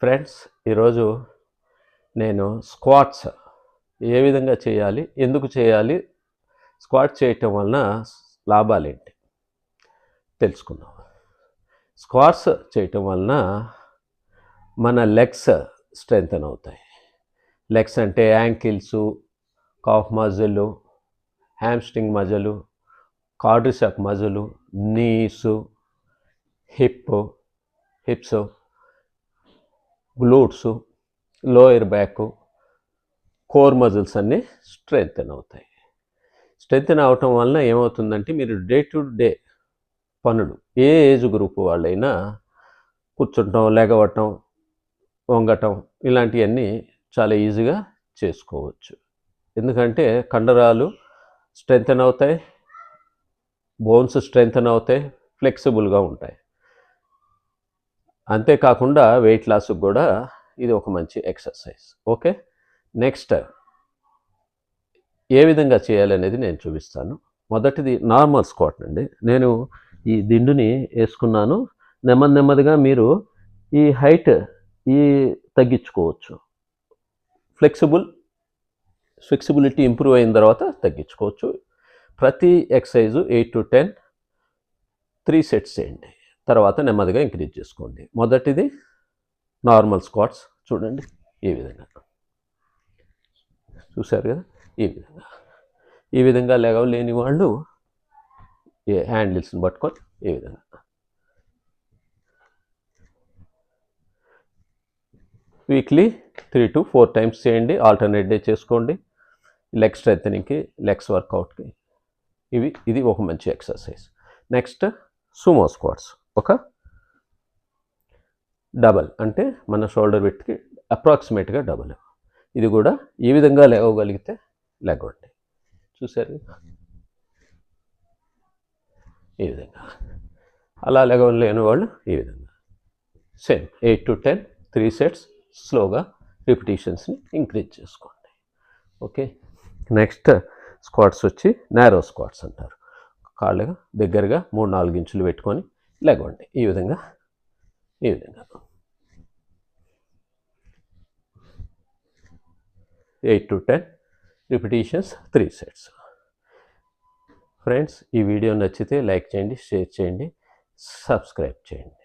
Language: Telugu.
ఫ్రెండ్స్, ఈరోజు నేను స్క్వాట్స్ ఏ విధంగా చేయాలి, ఎందుకు చేయాలి, స్క్వాట్ చేయటం వలన లాభాలేంటి తెలుసుకుందాం. స్క్వాట్స్ చేయటం వలన మన లెగ్స్ స్ట్రెంగ్తన్ అవుతాయి. లెగ్స్ అంటే ankles, calf muscle, hamstring muscle, quadricep muscle, knees, hips, glutes, lower back, core muscles అన్నీ స్ట్రెంగ్తన్ అవుతాయి. స్ట్రెంగ్తన్ అవటం వలన ఏమవుతుందంటే మీరు డే టు డే పనులు ఏ ఏజ్ గ్రూప్ వాళ్ళైనా కూర్చుంటాం, లెగవటం, వంగటం ఇలాంటివన్నీ చాలా ఈజీగా చేసుకోవచ్చు. ఎందుకంటే కండరాలు స్ట్రెంగ్తన్ అవుతాయి, బోన్స్ స్ట్రెంగ్తన్ అవుతాయి, ఫ్లెక్సిబుల్గా ఉంటాయి. అంతేకాకుండా వెయిట్ లాస్కి కూడా ఇది ఒక మంచి ఎక్సర్సైజ్. ఓకే, నెక్స్ట్ ఏ విధంగా చేయాలనేది నేను చూపిస్తాను. మొదటిది నార్మల్ స్క్వాట్ అండి. నేను ఈ దిండుని వేసుకున్నాను. నెమ్మదిగా మీరు ఈ హైట్ తగ్గించుకోవచ్చు. ఫ్లెక్సిబిలిటీ ఇంప్రూవ్ అయిన తర్వాత తగ్గించుకోవచ్చు. ప్రతి ఎక్సర్సైజు 8 to 10 3 సెట్స్ చేయండి. తర్వాత నెమ్మదిగా ఇంక్రీజ్ చేసుకోండి. మొదటిది నార్మల్ స్క్వాట్స్ చూడండి. ఈ విధంగా చూశారు కదా, ఈ విధంగా లేవలేని వాళ్ళు హ్యాండిల్స్ని పట్టుకొని ఈ విధంగా వీక్లీ 3 to 4 టైమ్స్ చేయండి. ఆల్టర్నేట్ డే చేసుకోండి. లెగ్ స్ట్రెంథనింగ్కి, లెగ్స్ వర్కౌట్కి ఇది ఒక మంచి ఎక్సర్సైజ్. Next Sumo squats. ఒక డబల్ అంటే మన షోల్డర్ విడ్త్కి అప్రాక్సిమేట్గా డబల్. ఇది కూడా ఈ విధంగా లేవగలిగితే లెగవండి. చూసారు, ఈ విధంగా. అలా లేని వాళ్ళు ఈ విధంగా సేమ్ 8 to 10 3 సెట్స్ స్లోగా రిపిటీషన్స్ని ఇంక్రీజ్ చేసుకోండి. ఓకే, నెక్స్ట్ స్క్వాట్స్ వచ్చి నారో స్క్వాట్స్ అంటారు. కాళ్ళ దగ్గరగా 3-4 ఇంచులు పెట్టుకొని లెగవండి. ఈ విధంగా 8 to 10 రిపిటీషన్స్ 3 సెట్స్. ఫ్రెండ్స్, ఈ వీడియో నచ్చితే లైక్ చేయండి, షేర్ చేయండి, సబ్స్క్రైబ్ చేయండి.